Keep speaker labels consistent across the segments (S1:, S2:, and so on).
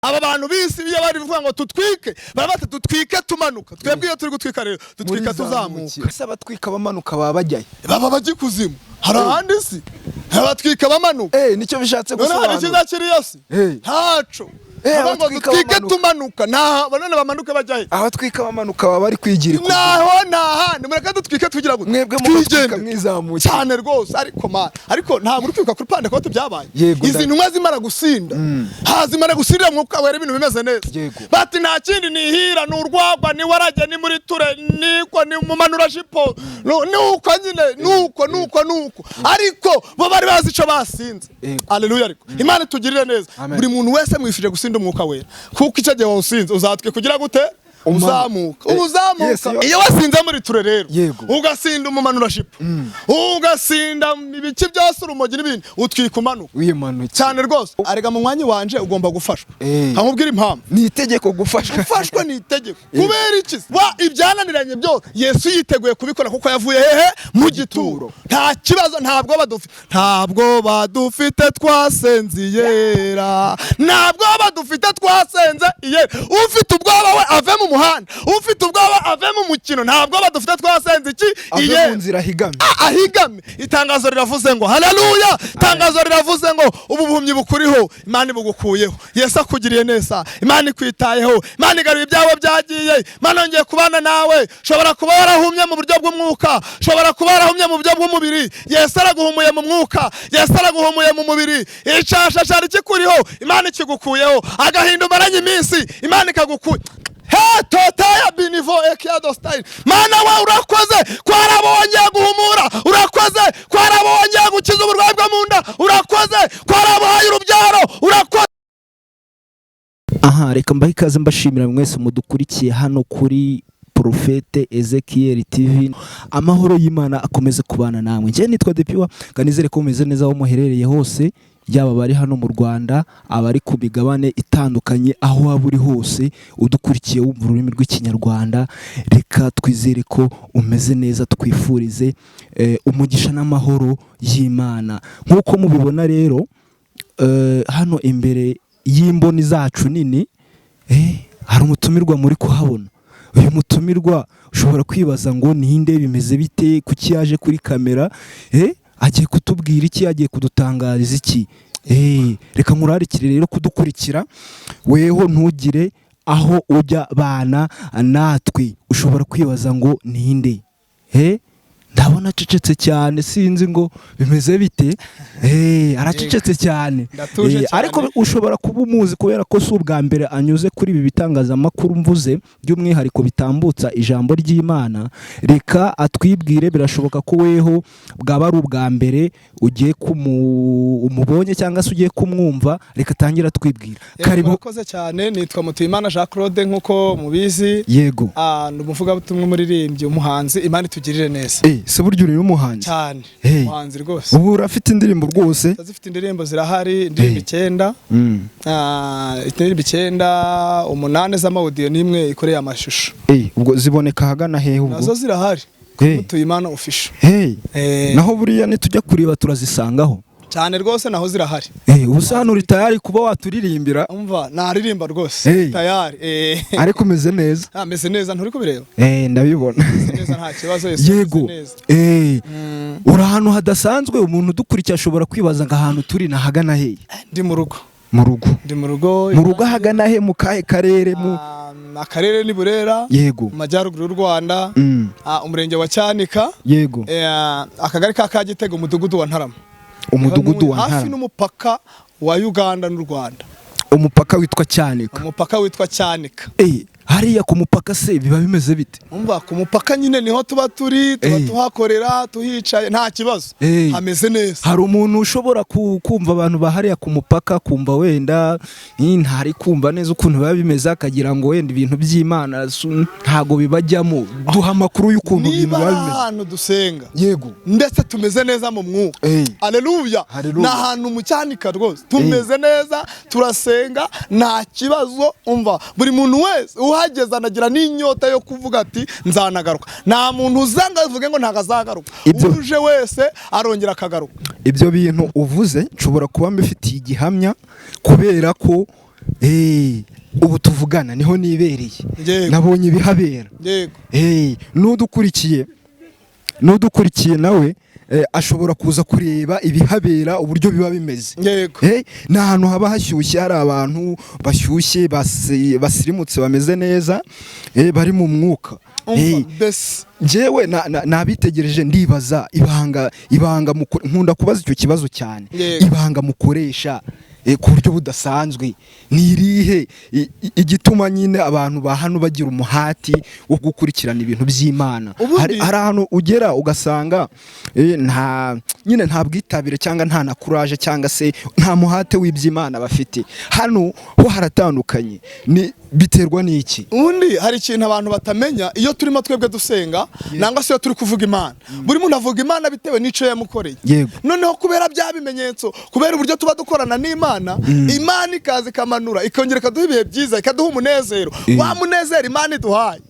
S1: aba bantu bisi biye bari vuga ngo tutwike barabata tutwike tumanuka twebwe iyo turi gutwika rero tutwika tuzamuka
S2: ese abatwika bamanuka baba bajyaye
S1: baba bagikuzimu hari ahandi si abatwika bamanuka
S2: nicyo bishatse gusobanura
S1: none kiza kiriyo si ntaco ngo tutwike tumanuka nta banone bamanuka bajyaye
S2: abatwika bamanuka baba bari kwigira
S1: ikuzimu naho nahandi mureka dutwike tugira gute
S2: mwebwe mutwika mwizamuye
S1: cyane rwose ariko nta murutwika kuri pande kote byabaye izi ntumwa zimara gusinda hazimara gusirira mwuka wera ibintu bimeze neza bati nta kindi nihira n'urwagwa ni warajye ni muri ture niko ni mumanura jipo nuko nyine nuko ariko bo bari bazi ico basinze haleluya ariko Imana tugirire neza buri muntu wese mwifije gusinda umwuka wera kuko icyo gihe wawusinze uzatwe kugira gute uzamuka iyo wasinze muri ture rero ugasinda umumanura shipo ugasinda ibiki byose urumogi n'ibindi utwika umanuka cyane rwose arega mu mwanya wanje ugomba gufashwa nkamubwira impamvu
S2: ni itegeko gufashwa
S1: ni itegeko kubera iki ibyananiranye byose Yesu yiteguye kubikora kuko yavuye hehe mu gituro nta kibazo ntabwo badufite twasenziyera ntabwo badufite twasenze iye ufite ubwoba we ave mu muhanda ufite ubwoba ave mu mukino ntabwo badufite twasenze iki
S2: iye mu nzira
S1: ahigame itangazo riravuze ngo haleluya itangazo riravuze ngo ububuhumyi bukuriho Imana bugukuyeho Yesu akugiriye neza Imana ikwitayeho Imana igaruye ibyawe byagiye Imana yongeye kubana nawe shobora kuba warahumye mu buryo bw'umwuka shobora kuba warahumye mu buryo bw'umubiri Yesu araguhumuye mu mwuka Yesu araguhumuye mu mubiri icasha cyari kikuriho Imana ikigukuyeho agahinda umaranye iminsi Imana ikagukuye totaya binivo ekiado style mana wa urakoze kwarabonye guhumura urakoze kwarabonye gukiza uburwayi bwo munda urakoze kwarabahaye urubyaro urakoze
S2: reka mbahe ikaze mbashimira mwese mudukurikiye hano kuri Profete Ezekiel TV amahoro y'Imana akomeze kubana namwe nje nitwa Depiwa ganizere ko mumeze neza aho muherereye hose yaba bari hano mu Rwanda abari ku bigabane itandukanye aho waburi hose udukurikiye wumva ururimi rw'ikinyarwanda reka twizere ko umeze neza twifurize umugisha n'amahoro y'Imana nkuko mubibona rero hano imbere y'imboni zacu nini hari umutumirwa muri kuhabona uyu mutumirwa ushobora kwibaza ngo ninde bimeze bite kuki yaje kuri kamera agiye kutubwira iki agiye kudutangariza iki reka nkurarikire rero kudukurikira weho ntugire aho ujya bana natwe ushobora kwibaza ngo ninde ndabona acecetse cyane sinzi ngo bimeze bite aracecetse cyane ariko ushobora kuba umuzi kubera ko si ubwa mbere anyuze kuri ibi bitangazamakuru mvuze by'umwihariko bitambutsa ijambo ry'Imana reka atwibwire birashoboka ko weho bwaba ari ubwa mbere ugiye umubonye cyangwa se ugiye kumwumva reka tangira twibwira
S1: karibu koze cyane nitwa Mutuyimana Jean Claude nkuko mubizi
S2: yego
S1: ndumuvuga butumwe muririmbye umuhanzi Imana itugirire neza
S2: se buryo uri umuhanzi
S1: cyane umuhanzi rwose
S2: ubu urafite indirimbo rwose
S1: zifite indirimbo zirahari indirimbo 9 indirimbo 9 8 z'amaudio nimwe ikoreye amashusho
S2: ubwo ziboneka hagana hehe ubwo
S1: nazo zirahari Mutuyimana official
S2: naho buriya nitujya kuriba turazisangaho
S1: cyane rwose naho zirahari
S2: ubusano uri tayari kuba waturirimbira
S1: umva naririmba rwose tayari
S2: ariko umeze neza
S1: ameze neza nturi kubireba
S2: ndabibona
S1: neza nta kibazo Yesu
S2: yego uri ahantu hadasanzwe umuntu udukurikiye ashobora kwibaza ngo ahantu turi nahagana hehe
S1: ndi mu rugo
S2: ndi mu rugo hagana he mu kahe karere mu
S1: akarere ni Burera
S2: yego
S1: mu majyaruguru y'u Rwanda umurenge wa Cyanika
S2: yego
S1: akagari ka Kagitego umudugudu wa Ntarama
S2: umudugudu wa Ntarama
S1: hafi n'umupaka wa Uganda n'u Rwanda
S2: umupaka witwa
S1: Cyanika
S2: hariya ku mupaka se biba bimeze bite
S1: umva ku mupaka nyine niho tuba tuhakorera tuhicaye nta kibazo hameze neza
S2: hari umuntu ushobora kumva abantu bahariya ku mupaka kumva wenda ntari kumva neza ukuntu biba bimeze akagira ngo wenda ibintu by'Imana ntago bibajyamo duha amakuru y'ukuntu ibintu biba bimeze
S1: ahantu dusenga
S2: yego
S1: ndetse tumeze neza mu mwuka haleluya n'ahantu mu Cyanika rwose tumeze neza turasenga nta kibazo umva buri muntu wese uhageze anagira n'inyota yo kuvuga ati nzanagaruka nta muntu uzanga avuge ngo ntagazagaruka uje wese arongera akagaruka
S2: ibyo bintu uvuze nshobora kuba mbifitiye igihamya kubera ko ubu tuvugana niho nibereye nabonye ibihabera n'udukurikiye nawe ashobora kuza kureba ibihabera uburyo biba bimeze ni ahantu haba hashyushye hari abantu bashyushye basirimutse bameze neza bari mu mwuka njyewe nabitegereje ndibaza ibanga nkunda kubaza icyo kibazo cyane ibanga mukoresha ku buryo budasanzwe ni irihe igituma nyine abantu ba hano bagira umuhati wo gukurikirana ibintu by'Imana hari ahantu ugera ugasanga nta bwitabire cyangwa nta na courage cyangwa se nta muhate w'iby'Imana bafite hano ho haratandukanye biterwa n'iki
S1: ubundi hari ikintu abantu batamenya iyo turimo twebwe dusenga nangwa se iyo turi kuvuga Imana buri muntu avuga Imana bitewe n'ico yamukoreye noneho kubera bya bimenyetso kubera uburyo tuba dukorana n'Imana Imana ikaza kamanura ikongera ikaduha ibihe byiza ikaduha umunezero wa munezero Imana iduhaye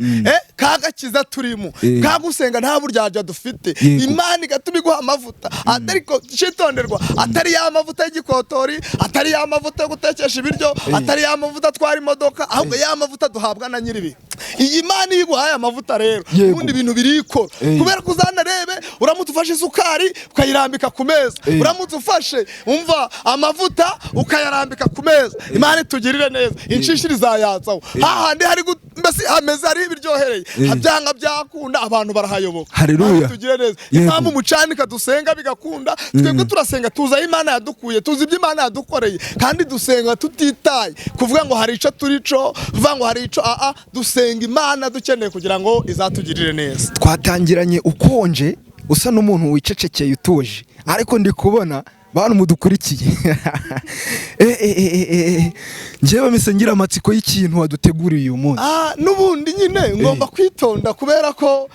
S1: kagakiza turimo kagusenga nta buryaje dufite Imana igatubiguha amavuta atariko citonderwa atari ya mavuta y'igikotori atari ya mavuta yo gutekesha ibiryo atari ya mavuta twari imodoka ahubwo ya mavuta duhabwa na nyiribi iyi Imana iguhaye amavuta rero ubundi ibintu birikora kubera kuzana rebe uramutse ufashe isukari ukayirambika ku meza uramutse ufashe umva amavuta ukayarambika ku meza Imana itugirire neza inshishiriza yatsaho hahandi hari mbese hameze ari ibiryohereye habyanga byakunda abantu barahayoboka
S2: haleluya
S1: tugire neza impamvu umucanika dusenga bigakunda twebwe turasenga tuza Imana yadukuye tuzi ibyo Imana yadukoreye kandi dusenga tutitaye kuvuga ngo hari ico turico kuvuga ngo hari ico dusenga Imana dukeneye kugira ngo izatugirire neza
S2: twatangiranye ukonje usa n'umuntu wicecekeye utuje ariko ndi kubona bantu mudukurikiye njyewe mise ngira amatsiko y'ikintu waduteguriye uyu munsi
S1: n'ubundi nyine ngomba kwitonda kubera ko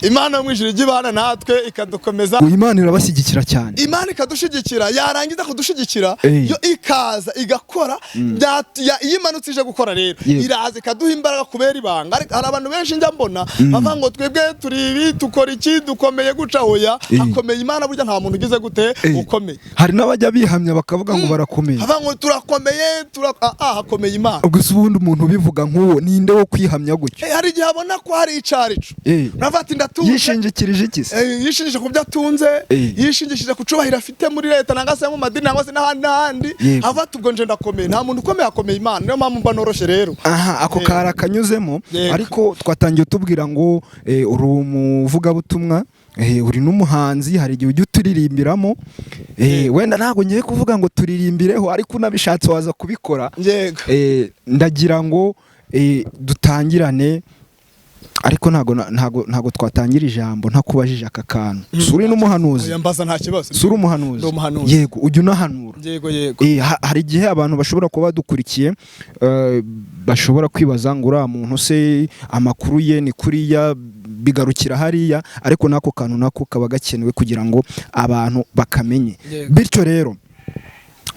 S1: Imana yo mwijuru igibana natwe ikadukomeza
S2: Imana irabashyigikira cyane
S1: Imana ikadushigikira yarangiza kudushigikira yo ikaza igakora yimanutse ije gukora rero iraza ikaduha imbaraga kubera ibanga hari abantu benshi njya mbona bava ngo twebwe turi ibi tukora iki dukomeye guca hoya akomeye Imana burya nta muntu ugize gute ukomeye
S2: hari n'abajya bihamya bakavuga ngo barakomeye
S1: bava ngo turakomeye hakomeye Imana
S2: ubwo ubundi umuntu ubivuga nk'uwo ninde wo kwihamya gutyo
S1: hari igihe abona ko hari icarico navati
S2: yishingikirije iki se
S1: yishingikije ku byo atunze yishingikije ku cubahiro afite muri leta nangase mu madini nangase n'ahandi avata ubwo nje ndakomeye nta muntu ukomeye akomeye Imana niyo mpamvu mba noroshe rero
S2: ako kara kanyuzemo ariko twatangiye tubwira ngo uri umuvugabutumwa uri n'umuhanzi hari igihe ujya uturirimbiramo wenda ntabwo ngiye kuvuga ngo turirimbireho ariko unabishatse waza kubikora ndagira ngo dutangirane ariko ntago twatangira ijambo ntakubajije aka kantu suri n'umuhanuzi
S1: yambaza nta kibazo
S2: suri umuhanuzi yego ujya unahanura
S1: yego
S2: hari igihe abantu bashobora kuba badukurikiye bashobora kwibaza ngo uriya muntu se amakuru ye ni kuriya bigarukira hariya ariko nako kantu nako kaba gakenewe kugira ngo abantu bakamenye bityo rero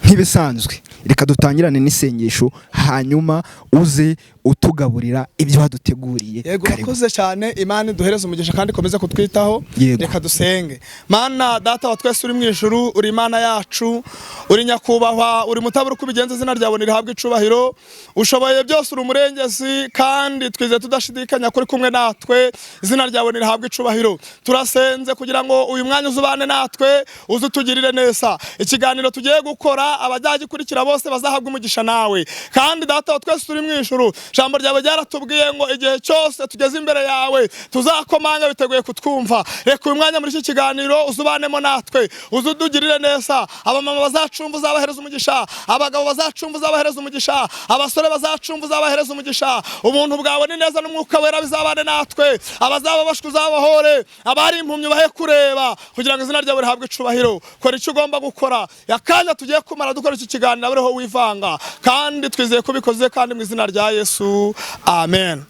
S2: nk'ibisanzwe reka dutangirane n'isengesho hanyuma uze utugaburira ibyo baduteguriye
S1: yego urakoze cyane Imana iduhereze umugisha kandi ikomeze kutwitaho reka dusenge Mana data wa twese uri mu ijuru uri Imana yacu uri nyakubahwa uri mutabura uko bigenza izina ryawe rihabwa icubahiro ushoboye byose uri umurengezi kandi twize tudashidikanya kuri kumwe natwe izina ryawe rihabwa icubahiro turasenze kugira ngo uyu mwanya uzubane natwe uzutugirire neza ikiganiro tugiye gukora abajyagikurikira bose bazahabwa umugisha nawe kandi data wa twese uri mu ijuru jambo ryawe ryaratubwiye ngo igihe cyose tugeze imbere yawe tuzakomanga biteguye kutwumva reka uyu mwanya muri iki kiganiro uzubanemo natwe uzudugirire neza abamama bazacumva uzabahereza umugisha abagabo bazacumva uzabahereza umugisha abasore bazacumva uzabahereza umugisha ubuntu bwawe ni neza n'umwuka wera bizabane natwe abazaba bashwe uzabahore abari impumyi bahe kureba kugira ngo izina ryawe rihabwe icubahiro kora icyo ugomba gukora yakanya tugiye kumara dukora iki kiganiro abereho wivanga kandi twizeye ko bikoze kandi mu izina rya Yesu amen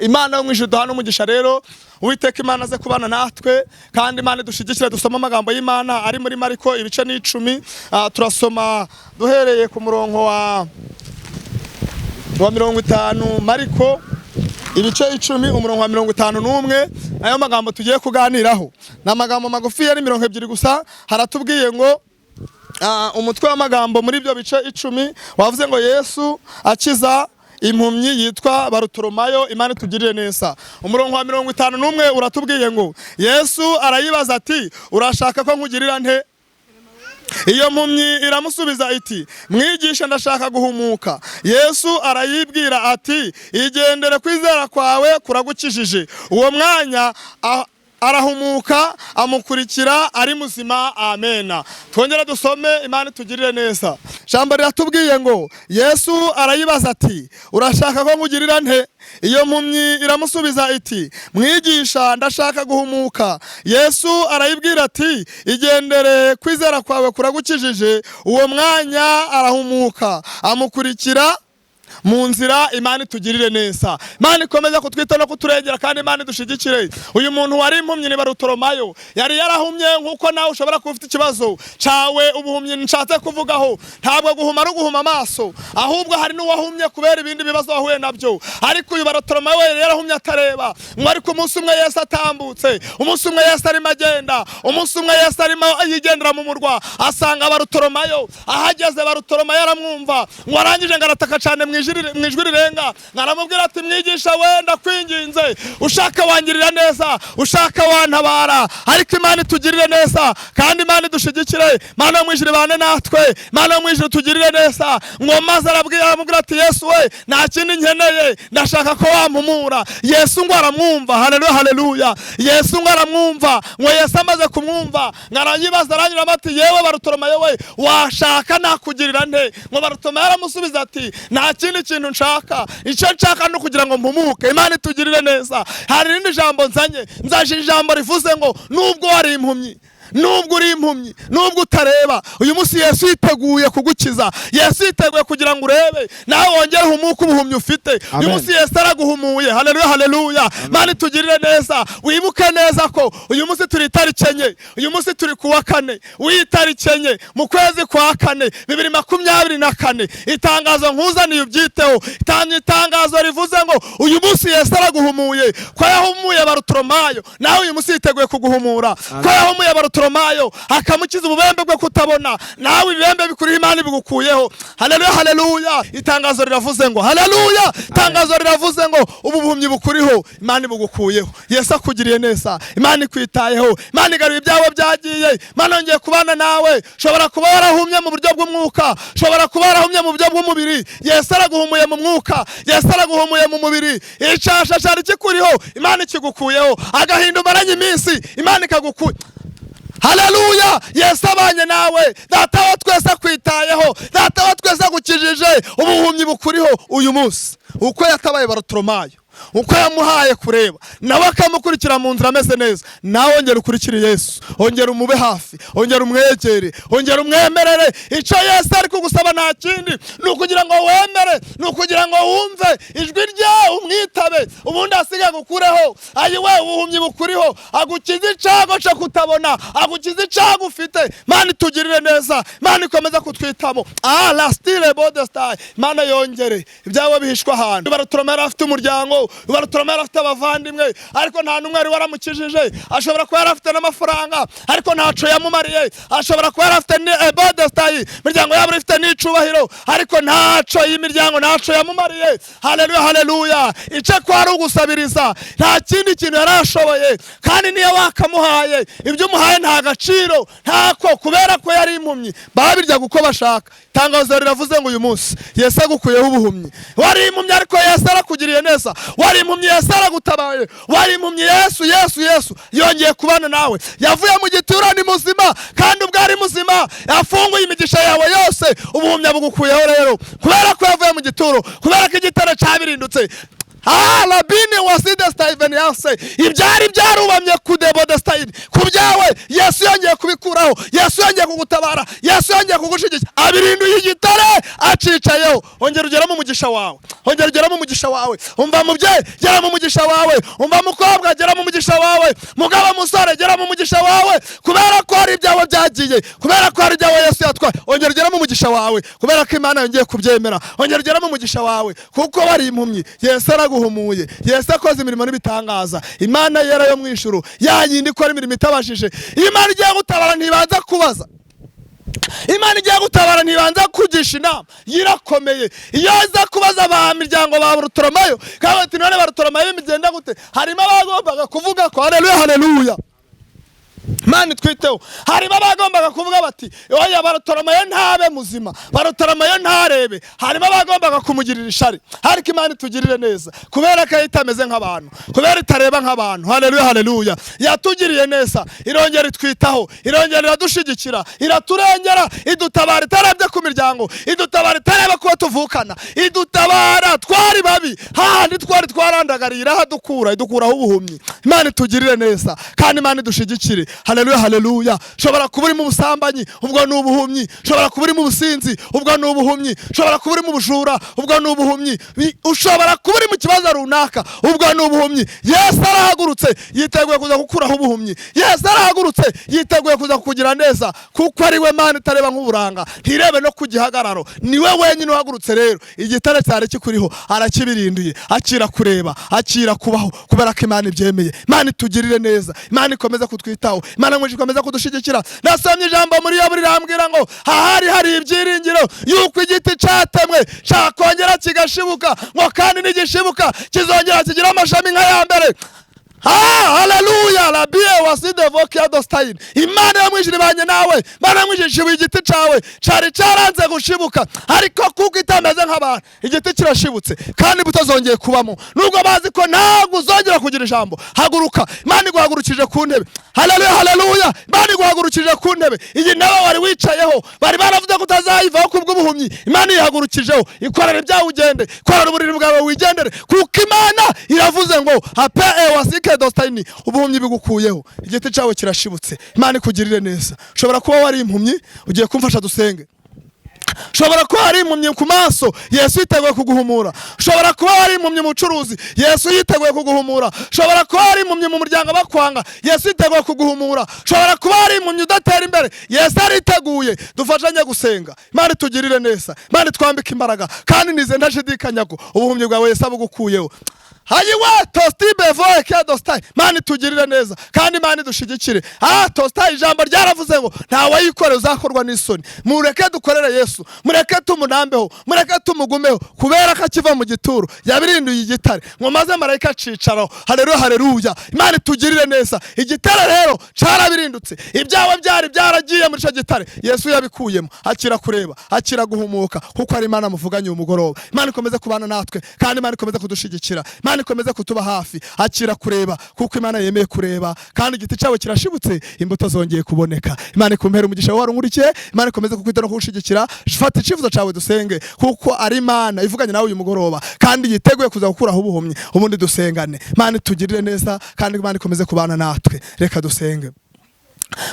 S1: Imana yo mwijuru duhana umugisha rero Uwiteka Imana aze kubana natwe kandi Imana dushigikira dusoma amagambo y'Imana ari muri Mariko ibice n'icumi turasoma duhereye ku murongo wa 50 Mariko ibice 10 umurongo wa 51 ayo magambo tugiye kuganiraho na magambo magufi yari 2 gusa haratubwiye ngo umutwe w'amagambo muri ibyo bice 10 wavuze ngo Yesu akiza impumyi yitwa Barutolomayo, Imana itugirire neza. Umurongo wa 51 uratubwiye ngo Yesu arayibaza ati urashaka ko nkugirira nte? Iyo mpumyi iramusubiza iti mwigisha ndashaka guhumuka. Yesu arayibwira ati igendere kwizera kwawe kuragukijije. Uwo mwanya arahumuka amukurikira ari muzima. Amena. Twongera dusome, Imana itugirire neza. Jambo riratubwiye ngo Yesu arayibaza ati urashaka ko nkugirira nte? Iyo mpumyi iramusubiza iti mwigisha ndashaka guhumuka. Yesu arayibwira ati igendere kwizera kwawe kuragukijije. Uwo mwanya arahumuka amukurikira mu nzira. Imana itugirire neza. Imana ikomeza kutwita no kuturengera kandi Imana idushigikire. Uyu muntu wari impumyi ni Barutolomayo, yari yarahumye nkuko nawe ushobora kuba ufite ikibazo cawe ubuhumyi nshatse kuvugaho. Ntabwo guhuma ari guhuma amaso, ahubwo hari n'uwahumye kubera ibindi bibazo wahuye nabyo. Ariko uyu Barutolomayo yari yarahumye atareba. Ariko umunsi umwe Yesu atambutse, umunsi umwe Yesu arimo agenda, umunsi umwe Yesu arimo yigendera mu murwa, asanga Barutolomayo. Ahageze Barutolomayo aramwumva, ngo arangije ngarataka cyane mwijwi rirenga, ngaramubwira ati mwigisha wenda kwinginze, ushaka wangirira neza, ushaka wantabara. Ariko Imana itugirire neza kandi Imana idushigikire. Mana mwijiri bane natwe, Mana mwijiri tugirire neza. Ngo maze aramubwira ati Yesu we nta kindi nkeneye, ndashaka ko wampumura. Yesu ngo aramwumva. Haleluya haleluya. Yesu ngo aramwumva. Ngo Yesu amaze kumwumva ngaranyibaza aranyura ati yewe Barutolomayo we washaka nakugirira nte? Ngo Barutolomayo aramusubiza ati nta kindi kintu nshaka, icyo nshaka no kugira ngo mpumuke. Imana itugirire neza. Hari irindi jambo nzaje ijambo rivuze ngo nubwo wari impumyi, nubwo uri impumyi, nubwo utareba, uyu munsi Yesu yiteguye kugukiza. Yesu yiteguye kugira ngo urebe nawe wongere humuka ubuhumyi ufite. Uyu munsi Yesu araguhumuye. Haleluya haleluya. Imana itugirire neza. Wibuke neza ko uyu munsi turi tariki 4, uyu munsi turi kuwa 4 w'itariki 4 mu kwezi kwa 4 2024. Itangazo nkuzaniye ubyiteho. Itangazo rivuze ngo uyu munsi Yesu araguhumuye. Ko yahumuye Barutolomayo, nawe uyu munsi yiteguye kuguhumura. Ko yahumuye Barutolomayo akamukiza ububembe bwo kutabona, nawe ibibembe bikuriho Imana bigukuyeho. Haleluya haleluya. Itangazo riravuze ngo haleluya. Itangazo riravuze ngo ubuhumyi bukuriho Imana bugukuyeho. Yesu akugiriye neza. Imana ikwitayeho. Imana igaruye ibyawe byagiye. Imana yongeye kubana nawe. Shobora kuba warahumye mu buryo bw'umwuka, shobora kuba warahumye mu buryo bw'umubiri. Yesu araguhumuye mu mwuka, Yesu araguhumuye mu mubiri. Icasha cyari kikuriho Imana ikigukuyeho. Agahinda umaranye iminsi Imana ikagukuye. Haleluya. Yesu abanye nawe. Data wa twese akwitayeho, Data wa twese agukijije. Ubuhumyi bukuriho uyu munsi uko yatabaye Barutolomayo, uko yamuhaye kureba, nawe akamukurikira mu nzira ameze neza. Nawe ongera ukurikire Yesu, ongera umube hafi, ongera umwegere, ongera umwemerere. Icyo Yesu ari kugusaba nta kindi, ni ukugira ngo wemere, ni ukugira ngo wumve ijwi rye umwitabe, ubundi asiga gukureho ayiwe ubuhumyi bukuriho, agukize icyago cyo kutabona, agukize icyago ufite. Mana itugirire neza. Mana ikomeza kutwitamo. La style bodestai. Mana yongere ibyawe bihishwa ahantu. Barutolomayo afite umuryango, Barutolomayo afite abavandimwe, ariko nta numwe ari waramukijije. Ashobora kuba yarafite n'amafaranga, ariko ntaco yamumariye. Ashobora kuba yarafite bodestai, imiryango yabo ifite n'icubahiro, ariko ntaco y'imiryango ntaco yamumariye. Haleluya haleluya. Ice kwari ugusabiriza, nta kindi kintu yarashoboye. Kandi niyo wakamuhaye ibyo umuhaye nta gaciro ntako, kubera ko yari impumyi babirya guko bashaka. Itangazo riravuze ngo uyu munsi Yesu agukuyeho ubuhumyi. Wari impumyi ariko Yesu arakugiriye neza. Wari impumyi Yesu aragutabaye. Wari impumyi Yesu yongeye kubana nawe. Yavuye mu gituro ni muzima, kandi ubwo ari muzima yafunguye imigisha yawe yose. Ubuhumyi bugukuyeho rero kubera ko yavuye mu gituro, kubera ko igitaro cyabirindutse. Labini waside Steven yase ibyari byarubamye kudebo de Steven kubyawe. Yesu yongeye kubikuraho, Yesu yongeye kugutabara, Yesu yongeye kugushigikira. Abirinduye igitare acicayeho. Ongera ugera mu mugisha wawe, ongera ugera mu mugisha wawe. Umva mubyeyi, gera mu mugisha wawe. Umva mukobwa, gera mu mugisha wawe. Mugabo musore, gera mu mugisha wawe. Kubera ko hari ibyawe byagiye, kubera ko hari ibyawe Yesu yatwaye. Ongera ugera mu mugisha wawe, kubera ko Imana yongeye kubyemera. Ongera ugera mu mugisha wawe, kuko wari impumyi Yesu araguhumuye. Yesu akoze imirimo n'ibitangaza. Imana yera yo mu ijuru yayindi ikora imirimo itabashije. Imana igiye gutabara ntibanza kubaza. Imana igiye gutabara ntibanza kugisha inama, yirakomeye. Iyo aza kubaza ba miryango ba Barutolomayo kandi ati none Barutolomayo imigenda gute, harimo abagombaga kuvuga ko haleluya haleluya Imana twiteho, harimo abagombaga kuvuga bati oya Barutolomayo ntabe muzima, Barutolomayo ntarebe, harimo abagombaga kumugirira ishari. Ariko Imana itugirire neza kubera ko itameze nk'abantu, kubera itareba nk'abantu. Haleluya haleluya yatugiriye neza, irongera itwitaho, irongera iradushigikira, iraturengera, idutabara itarebye ku miryango, idutabara itareba kuba tuvukana, idutabara twari babi handi twari twarandagariye, irahadukura, idukuraho ubuhumyi. Imana itugirire neza kandi Imana idushigikire. Haleluya haleluya. Shobora kuba uri mu busambanyi, ubwo ni ubuhumyi. Shobora kuba uri mu businzi, ubwo ni ubuhumyi. Shobora kuba uri mu bujura, ubwo ni ubuhumyi. Ushobora kuba uri mu kibazo runaka, ubwo ni ubuhumyi. Yesu arahagurutse yiteguye kuza gukuraho ubuhumyi. Yesu arahagurutse yiteguye kuza kukugira neza, kuko ari we Mana itareba nk'uburanga, ntirebe no ku gihagararo. Niwe wenyine uhagurutse. Rero igitare cyari kikuriho arakibirinduye, akira kureba, akira kubaho, kubera ko Imana ibyemeye. Imana itugirire neza, Imana ikomeza kutwitaho, Imana mwinshi ikomeza kudushigikira. Nasomye ijambo muri Yobu rirambwira ngo hari ibyiringiro yuko igiti cyatemwe cyakongera kigashibuka, ngo kandi nigishibuka kizongera kigira amashami nka ya mbere. Haleluya la bie waside vokia dostine. Imana yamwijiri banye nawe, Imana yamwijiri shibu igiti cawe cari caranze gushibuka, ariko kuko itameze nk'abantu igiti kirashibutse kandi butazongeye kubamo. Nubwo bazi ko ntabwo uzongera kugira ijambo, haguruka. Imana iguhagurukije ku ntebe. Haleluya haleluya. Imana iguhagurukije ku ntebe. Iyi ntebe wari wicayeho bari baravuze ko utazayivaho kubw'ubuhumyi, Imana yihagurukijeho. Ikorera ibyawe ugende, korera uburiri bwawe wigendere, kuko Imana iravuze ngo ape wasike dostine, ubuhumyi bigukuyeho, igiti cyawe kirashibutse. Imana ikugirire neza. Ushobora kuba wari impumyi, ugiye kumfasha dusenge. Ushobora kuba wari impumyi ku maso, Yesu yiteguye kuguhumura. Ushobora kuba wari impumyi mu bucuruzi, Yesu yiteguye kuguhumura. Ushobora kuba wari impumyi mu muryango bakwanga, Yesu yiteguye kuguhumura. Ushobora kuba wari impumyi udatera imbere, Yesu ariteguye. Dufashanye gusenga. Imana itugirire neza, Imana twambike imbaraga, kandi nize ndashidikanya ko ubuhumyi bwawe Yesu abugukuyeho. Hayiwa tostibe voye kia dostai. Imana itugirire neza kandi Imana idushigikire. Tostai ijambo ryaravuze ngo nta wayikore uzakorwa n'isoni. Mureke dukorere Yesu, mureke tumunambeho, mureke tumugumeho, kubera ko akiva mu gituro yabirinduye igitare ngo maze marayika acicaraho. Haleluya haleluya. Imana itugirire neza. Igitare rero carabirindutse, ibyawe byari byaragiye muri cyo gitare, Yesu yabikuyemo. Akira kureba, akira guhumuka, kuko ari Imana muvuganye umugoroba. Imana ikomeze kubana natwe kandi Imana ikomeze kudushigikira. Imana ikomeze kutuba hafi, akira kureba, kuko Imana yemeye kureba, kandi igiti cyawe kirashibutse, imbuto zongeye kuboneka. Imana ikumpera umugisha wari nkurikiye, Imana ikomeze kukwita no kugushigikira. Fata icyifuzo cyawe dusenge, kuko ari Imana ivuganye nawe uyu mugoroba, kandi yiteguye kuza gukuraho ubuhumyi. Ubundi dusengane. Imana itugirire neza kandi Imana ikomeze kubana natwe. Reka dusenge.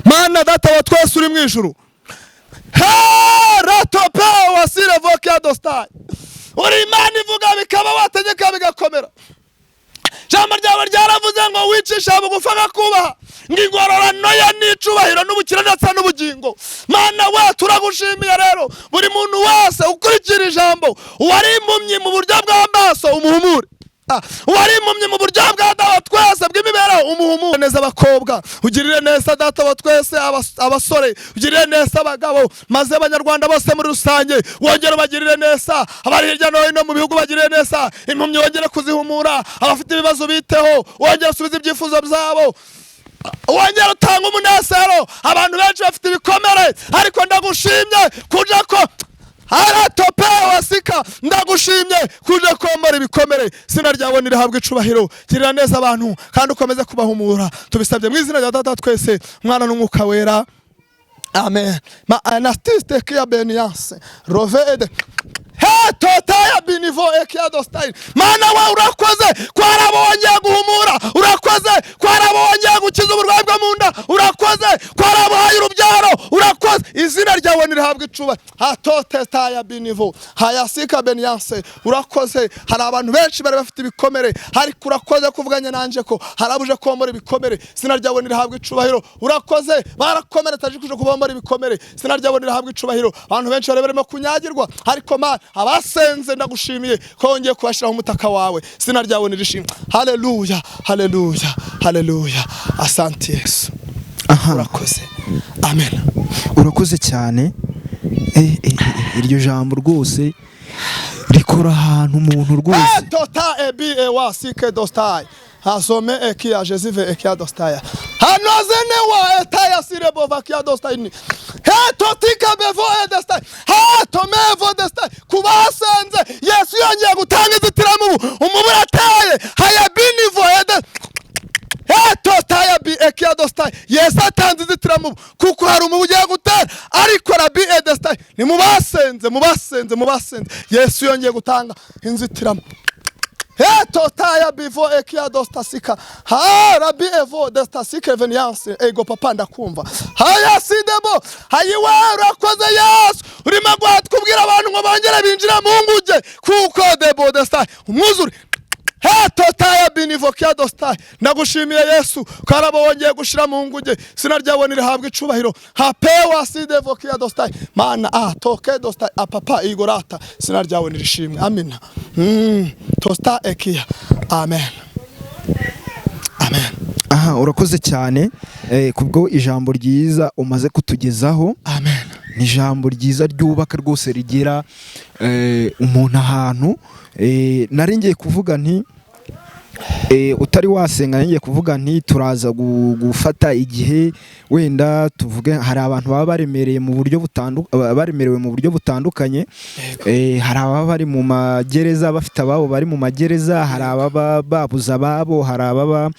S1: Mana data wa twese uri mu ijuru, ratope wasire vokia dostai, uri Imana ivuga bikaba, wategeka bigakomera. Jambo ryawe ryaravuze ngo wicisha bugufa gakubaha, ngingororano ya n'icubahiro n'ubukira ndetse n'ubugingo. Mana we turagushimiye rero, buri muntu wese ukurikira ijambo, wari impumyi mu buryo bw'amaso umuhumure, wari impumyi mu buryo bwa dawa twese bw'imibereho umuhumure neza. Abakobwa ugirire neza data wa twese, abasore ugirire neza, abagabo maze abanyarwanda bose muri rusange wongere ubagirire neza. Abari hirya no hino mu bihugu bagirire neza, impumyi wongere kuzihumura, abafite ibibazo biteho, wongere usubize ibyifuzo byabo, wongere utanga umunezero. Abantu benshi bafite ibikomere, ariko ndagushimye kuja ko tope wasika, ndagushimye kuje komora ibikomere. Izina ryawe nirihabwe icubahiro. Girira neza abantu kandi ukomeze kubahumura, tubisabye mu izina rya Data twese, Mwana n'Umwuka wera. Amen. Ma anastiste kia beniance rovede totaya binivo ekia dostai. Mana wa urakoze kwarabonye guhumura, urakoze kwarabonye gukiza uburwayi bwo mu nda, urakoze kwarabahaye urubyaro, urakoze. Izina ryawe nirihabwe icubahiro. Totaya binivo hayasika beniance, urakoze. Hari abantu benshi bari bafite ibikomere, ariko urakoze kuvuganya nanje ko harabuje komora ibikomere. Izina ryawe nirihabwe icubahiro. Urakoze barakomere tajikuje kubomora ibikomere. Izina ryawe nirihabwe icubahiro. Abantu benshi bari barimo kunyagirwa, ariko Mana abasenze ndagushimiye kongeye kubashiraho umutaka wawe. Izina ryawe nirishimwe. Haleluya haleluya haleluya. Asante Yesu. Urakoze. amen.
S2: urakoze cyane. Iryo jambo rwose rikora ahantu umuntu rwose.
S1: Tota ebi ewa sike dostai hasome ekia jezive ekia dostaya hanozene wa etaya sirebo vakia dostai he totika bevo edestai ha tomevo destai kubasanze Yesu yongeye gutanga izitiramubu umubura ataye haya binivo ede Totaya bi ekiadostai Yesu atanze izitiramubu kuko hari umubu ugiye gutera ariko rabi edestai ni mubasenze Yesu yongeye gutanga inzitiramubu Totaya bivo ekiadostasika ha rabi evo destasika veniance ego papa ndakumva haya sidebo hayiwe urakoze Yesu urimo gwatubwira abantu ngo bongere binjira mu nguge kuko debo destai umwuzuri Totaya binivokia dostai ndagushimiye Yesu karabo wongeye gushira mu nguge sina ryabone rihabwa icubahiro hapewa sidevokia dostai mana toke dostai papa igorata sina ryabone rishimwe amina tosta ekia amen.
S2: Urakoze cyane kubwo ijambo ryiza umaze kutugezaho.
S1: Amen.
S2: Ni ijambo ryiza ryubaka rwose rigera umuntu ahantu. Nari ngiye kuvuga nti utari wasenga, ngiye kuvuga nti turaza gufata igihe wenda tuvuge hari abantu baba baremerewe mu buryo butandukanye. Hari ababa bari mu magereza bafite ababo bari mu magereza, hari ababa babuza ababo, hari ababa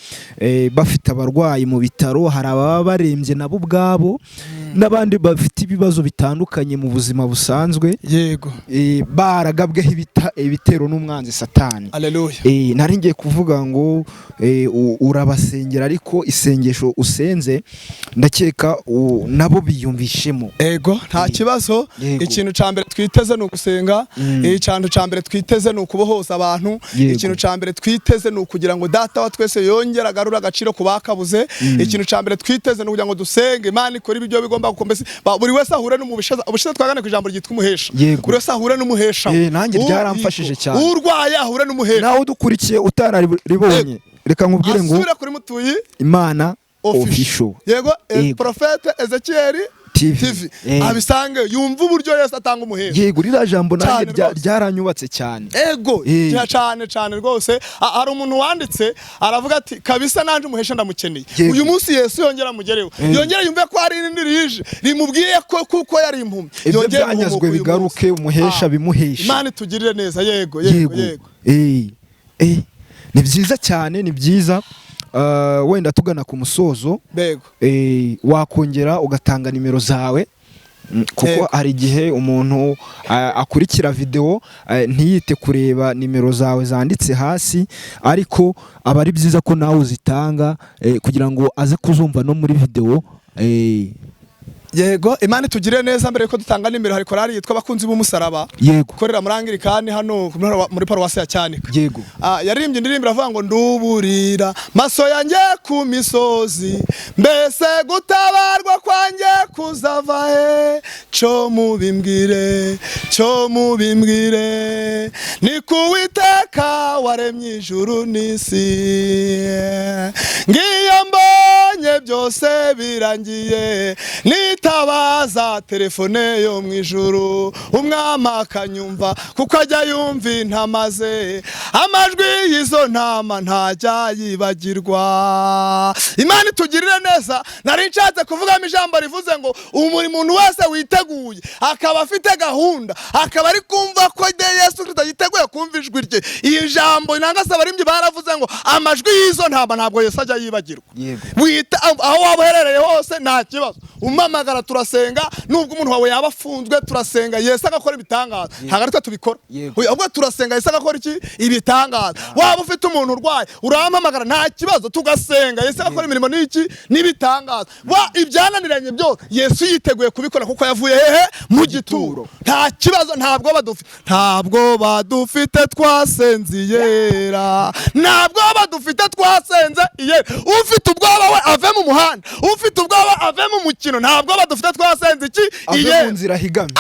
S2: bafite abarwayi mu bitaro, hari ababa barembye nabo ubwabo n'abandi bafite ibibazo bitandukanye mu buzima busanzwe.
S1: Yego.
S2: Baragabweho ibitero n'umwanzi Satani.
S1: Haleluya.
S2: Nari ngiye kuvuga ngo urabasengera ariko isengesho usenze ndakeka nabo biyumvishemo.
S1: Ego nta kibazo. Ikintu cambere twiteze no gusenga, icantu cambere twiteze no kubohoza abantu, ikintu cambere twiteze no kugira ngo data wa twese yongera agarura agaciro kubakabuze, ikintu cambere twiteze no kugira ngo dusenge Imana ikora ibyo bigomba gukombesa buri wese ahure n'umubishaza. Ubushize twagane ku ijambo ryitwa umuhesha, buri wese ahure n'umuhesha.
S2: Nanjye byaramfashije cyane.
S1: Urwaye ahure n'umuhesha.
S2: Nawe dukurikiye utararibonye reka nkubwire ngo
S1: asubira kuri Mutuyi
S2: Imana official.
S1: Yego Prophete Ezekiel TV abisange yumva uburyo Yesu atanga umuhesha.
S2: Yego rira jambo nanjye ryaranyubatse cyane.
S1: Ego cyane rwose. Hari umuntu wanditse aravuga ati kabisa nanje umuhesha ndamukeneye. Uyu munsi Yesu yongera mugereho, yongera yumve ko hari irindi rije rimubwiye ko kuko yari impumyi,
S2: yongera byanyazwe bigaruke umuhesha bimuhesha.
S1: Imana tugirire neza. Yego.
S2: Ni byiza cyane, ni byiza. Wenda tugana ku musozo, wakongera ugatanga nimero zawe kuko hari igihe umuntu akurikira video ntiyite kureba nimero zawe zanditse hasi, ariko aba ari byiza ko nawe uzitanga kugira ngo aze kuzumva no muri video.
S1: Yego Imana tugire neza. Mbere ko dutanga nimero hari korari yitwa Abakunzi b'Umusaraba korera muri Anglikani hano muri paruwasi ya Cyanika.
S2: Yego
S1: yaririmbye indirimbo avuga ngo nduburira maso yanjye ku misozi, mbese gutabarwa kwanjye kuzava he? Cyo mubimbwire ni kuwiteka waremye ijuru n'isi, ngiyo mbonye byose birangiye nitabaza telefone yo mu ijuru, umwami akanyumva kuko ajya yumva intama ze, amajwi y'izo ntama ntajya yibagirwa. Imana itugirire neza. Nari nshatse kuvugamo ijambo rivuze ngo umuntu wese witeguye akaba afite gahunda akaba ari kumva ko Yesu Kristo yiteguye kumva ijwi rye. Iyi jambo inangase abarimyi baravuze ngo amajwi y'izo ntama ntabwo Yesu ajya yibagirwa. Wita aho waba uherereye hose nta kibazo, umamagara turasenga. Nubwo umuntu wawe yaba afunzwe turasenga Yesu agakora ibitangaza. Ntabwo ari twe tubikora, ahubwo turasenga Yesu agakora iki? Ibitangaza. Waba ufite umuntu urwaye urampamagara nta kibazo tugasenga Yesu agakora imirimo n'iki n'ibitangaza. Ibyananiranye byose Yesu yiteguye kubikora kuko yavuye hehe? Mu gituro. Nta kibazo. Ntabwo badufite twasenze yera, ntabwo badufite twasenze yera. Ufite ubwoba we ave mu muhanda, ufite ubwoba ave mu mukino. Ntabwo badufite twasenze iki
S2: ave mu nzira
S1: ahigame.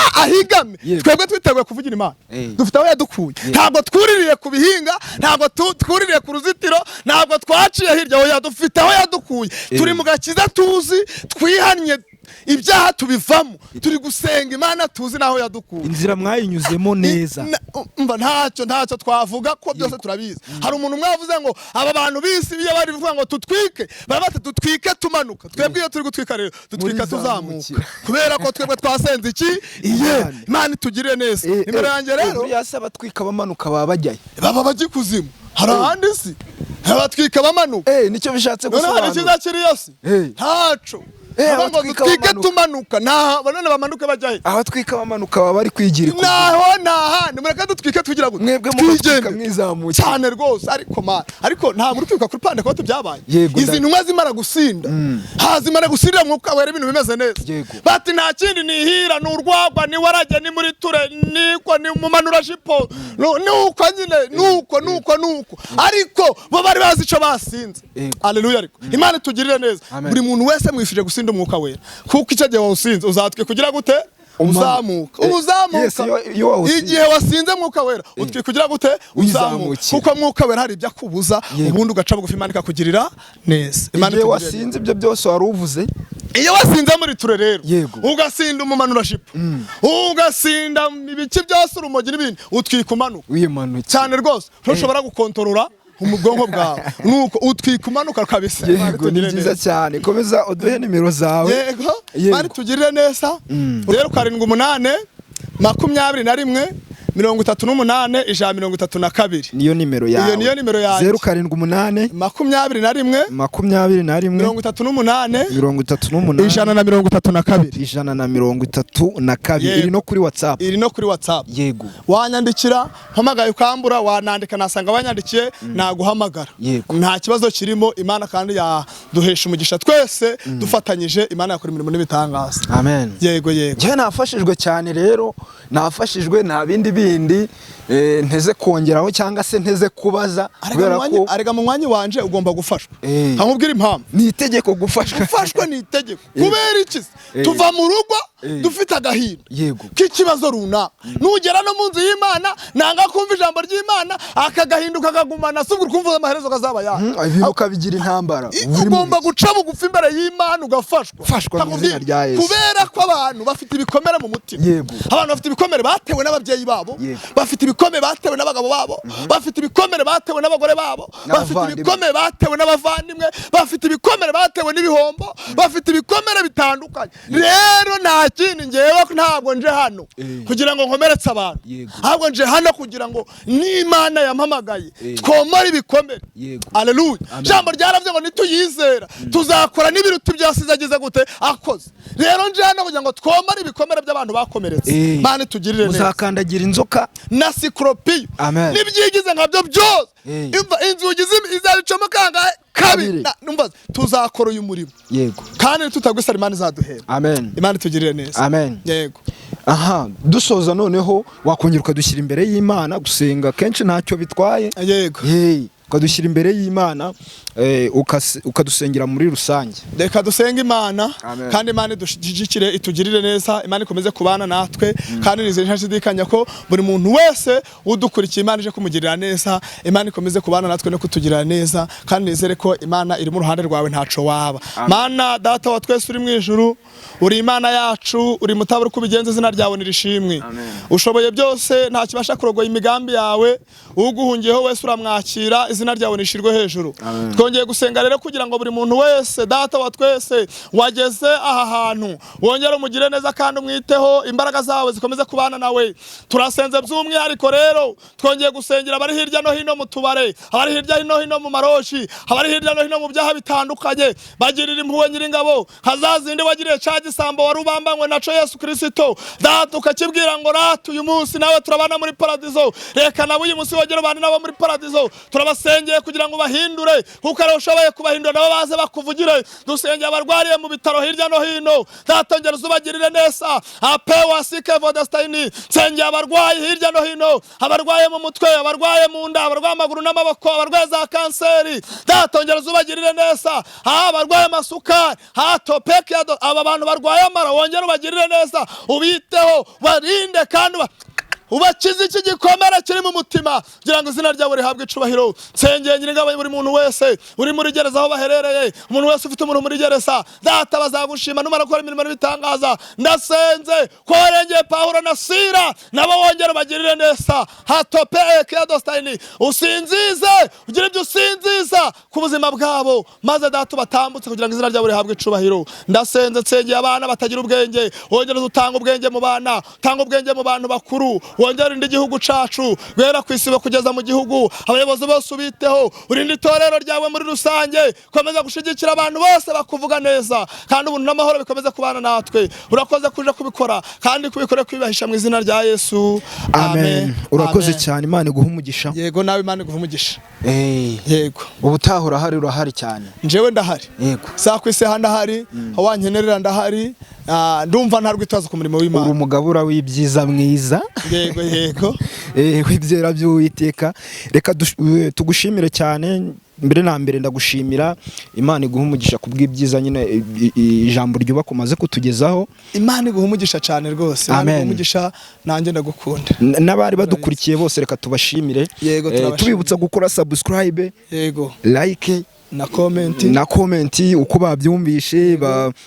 S1: Twebwe twiteguye kuvugira Imana. Dufite aho yadukuye. Ntabwo twuririye ku bihinga, ntabwo twuririye ku ruzitiro, ntabwo twaciye hirya. Oya, dufite aho yadukuye. Turi mu gakiza tuzi, twihannye ibyaha tubivamo turi gusenga Imana tuzi naho yadukuye
S2: inzira mwayinyuzemo neza
S1: umva ntacyo twavuga ko byose turabizi hari umuntu mwavuze ngo aba bantu bisi iyo bari bivuga ngo tutwike barabata tutwike tumanuka twebwe iyo turi gutwika rero dutwika tuzamuka kubera ko twebwe twasenze iki Imana itugirire neza imbere yanjye rero
S2: yasaba twika bamanuka babajyaye
S1: baba bagikuzimu hari ahandi si abatwika bamanuka
S2: nicyo bishatse gusobanura
S1: none hari kiriya si ntaco ngo dutwike tumanuka none bamanuke bajyahe
S2: abatwika bamanuka baba bari kwigira
S1: nahandi mureka dutwike tugira gute
S2: mwebwe mutwika mwizamuke
S1: cyane rwose ariko nta murutwika kuri Pentecote byabaye izi ntumwa zimara gusinda hazimara gusindira mwuka wera ibintu bimeze neza bati nta kindi nihira n'urwagwa ni warajye ni muri ture niko ni mumanura jipo nuko nyine nuko ariko bo bari bazi ico basinze haleluya ariko Imana itugirire neza buri muntu wese mwifije gusinda umwuka wera kuko icyo gihe wawusinze uzatwe kugira gute uzamuka igihe wasinze mwuka wera utwi kugira gute uzamuka kuko mwuka wera hari ibyo akubuza ubundi ugaca bugufi Imana ikakugirira neza
S2: igihe wasinze ibyo byose wari uvuze
S1: iyo wasinze muri ture rero ugasinda umumanura jipo ugasinda ibiki byose urumogi n'ibindi utwika umanuka cyane rwose ntushobora gukontorora umubwonko bwawe nuko utwika umanuka kabisa
S2: yego ni byiza cyane komeza uduhe nimero zawe
S1: yego Mari tugirire neza 078 21 38 132
S2: niyo nimero yawe
S1: niyo nimero yawe
S2: 078
S1: 21
S2: 38 iri no kuri WhatsApp
S1: yego wanyandikira mpamagaye ukambura wanandika nasanga wanyandikiye naguhamagara nta kibazo kirimo Imana kandi yaduhesha umugisha twese dufatanyije Imana yakora imirimo n'ibitangaza
S2: amen
S1: yego
S2: je nafashijwe cyane rero nafashijwe nta bindi nteze kongeraho cyangwa se nteze kubaza
S1: kubera ko arega mu mwanya wanje ugomba gufashwa nkubwira impamvu
S2: ni itegeko gufashwa
S1: ni itegeko kubera iki tuva mu rugo dufite agahinda k'ikibazo runaka nugera no mu nzu y'Imana nanga kumva ijambo ry'Imana akagahinduka kagumana subura kumva amaherezo kazaba
S2: ibibuka bigira intambara
S1: ugomba guca bugufi imbere y'Imana ugafashwa
S2: mu izina rya Yesu
S1: kubera ko abantu bafite ibikomere mu mutima abantu bafite ibikomere batewe n'ababyeyi babo bafite ibikomere batewe n'abagabo babo bafite ibikomere batewe n'abagore babo bafite ibikomere batewe n'abavandimwe bafite ibikomere batewe n'ibihombo bafite ibikomere bitandukanye rero nta kindi ngewe ntabwo nje hano kugira ngo nkomeretse abantu ahubwo nje hano kugira ngo n'Imana yampamagaye twomora ibikomere haleluya jambo ryaravuze ngo nituyizera tuzakora n'ibiruta byasize agize gute akoze rero nje hano kugira ngo twomore ibikomere by'abantu bakomeretse Imana tugirire neza
S2: uzakandagira inzoka
S1: na sikropiyo nibyigize nkabyo byose inzugi izabicamo kangahe kabiri numva tuzakora uyu murimo kandi tutagwisara Imana izaduhera Imana tugirire neza yego
S2: aha dusoza noneho wakongera ukadushyira imbere y'Imana gusenga kenshi ntacyo bitwaye
S1: yego
S2: ukadushyira imbere y'Imana ukadusengera muri rusange
S1: reka dusenga Imana kandi Imana idushyigikire itugirire neza Imana ikomeze kubana natwe kandi nizeye ntashidikanya ko buri muntu wese udukurikiye Imana ije kumugirira neza Imana ikomeze kubana natwe no kutugirira neza kandi nizere ko Imana iri mu ruhande rwawe ntaco waba Mana data wa twese uri mu ijuru uri Imana yacu uri mutabura kubigenza izina ryawe nirishimwe ushoboye byose nta kibasha kurogoya imigambi yawe uguhungiyeho wese uramwakira izina ryawe nishirwe hejuru twongeye gusenga rero kugira ngo buri muntu wese data wa twese wageze aha hantu wongere umugire neza kandi umwiteho imbaraga zawe zikomeze kubana nawe turasenze by'umwihariko rero twongeye gusengera abari hirya no hino mu tubare abari hirya no hino mu maroshi abari hirya no hino mu byaha bitandukanye bagirira impuhwe nyiringabo hazazinde wagiriye cya gisambo wari ubambanywe naco Yesu Kristo data ukakibwira ngo ratu uyu munsi nawe turabana muri paradizo reka nawe uyu munsi wagera abana nabo muri paradizo turabasengeye kugira ngo bahindure kuko ari ushoboye kubahindura nabo baze bakuvugire dusengeye abarwariye mu bitaro hirya no hino data ngera uzubagirire neza apewa sike vodastaini sengeye abarwayi hirya no hino abarwaye mu mutwe abarwaye mu nda abarwaye amaguru n'amaboko abarwaye za kanseri data ngera uzubagirire neza abarwaye amasukari topeki aba bantu barwaye amara wongera ubagirire neza ubiteho barinde kandi ubakize iki gikomere kiri mu mutima kugira ngo izina ryawe rihabwe icubahiro. Nsengeye nyir'ingabo buri muntu wese uri muri gereza aho baherereye, umuntu wese ufite umuntu muri gereza, data bazagushima numara gukora imirimo n'ibitangaza. Ndasenze ko warengeye Pawulo na Sila nabo wongera bagirire neza. Hatope ekiadostaini usinzize ugire ibyo usinziza ku buzima bwabo, maze data batambutse kugira ngo izina ryawe rihabwe icubahiro. Ndasenze nsengeye abana batagira ubwenge, wongera utanga ubwenge mu bana, tanga ubwenge mu bantu bakuru, wongera indi gihugu cacu guhera ku isibo kugeza mu gihugu. Abayobozi bose ubiteho, urinde itorero ryawe muri rusange, komeza gushigikira abantu bose bakuvuga neza, kandi ubuntu n'amahoro bikomeza kubana natwe. Urakoze kuje kubikora kandi kubikore kwibahisha mu izina rya Yesu, amen.
S2: Urakoze cyane, Imana iguha umugisha.
S1: Yego nawe Imana iguha umugisha.
S2: Yego ubutaha urahari cyane.
S1: Njewe ndahari.
S2: Yego
S1: sakwise handahari, awankenerera ndahari. Ndumva nta rwitazo ku murimo w'Imana.
S2: Uri umugabura w'ibyiza mwiza.
S1: Yego
S2: w'ibyera by'Uwiteka. Reka tugushimire cyane. Mbere na mbere ndagushimira, Imana iguha umugisha kubw'ibyiza nyine ijambo ryubaka umaze kutugezaho.
S1: Imana iguha umugisha cyane rwose. Imana iguha umugisha, nanjye ndagukunda.
S2: N'abari badukurikiye bose reka tubashimire. Tubibutsa gukora subscribe,
S1: yego,
S2: like na comment uko babyumvishe,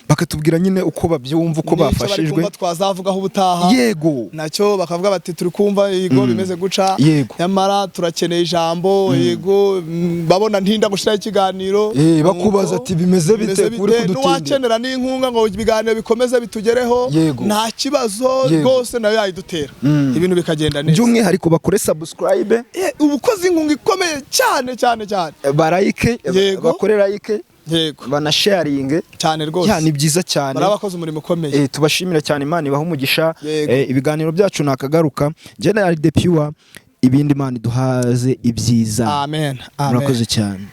S2: bakatubwira nyine uko babyumva, uko bafashijwe.
S1: Twazavugaho ubutaha.
S2: Yego
S1: nacyo bakavuga bati turi kumva yego bimeze guca, nyamara turakeneye ijambo. Yego babona ntinda gushira ikiganiro,
S2: bakubaza ati bimeze bite kuri kudutinde,
S1: n'uwakenera n'inkunga ngo ibiganiro bikomeze bitugereho, nta kibazo rwose nayo yayidutera, ibintu bikagenda neza.
S2: By'umwihariko bakore subscribe,
S1: ubukozi inkunga ikomeye cyane cyane cyane,
S2: barayike bakore like,
S1: yego
S2: banasharinge
S1: cyane rwose.
S2: Ni byiza cyane,
S1: barabakoze umurimo ukomeye.
S2: Tubashimira cyane, Imana ibaha umugisha. Ibiganiro byacu nakagaruka. General The Pure, ibindi Imana iduhaze ibyiza.
S1: Amen.
S2: Murakoze cyane.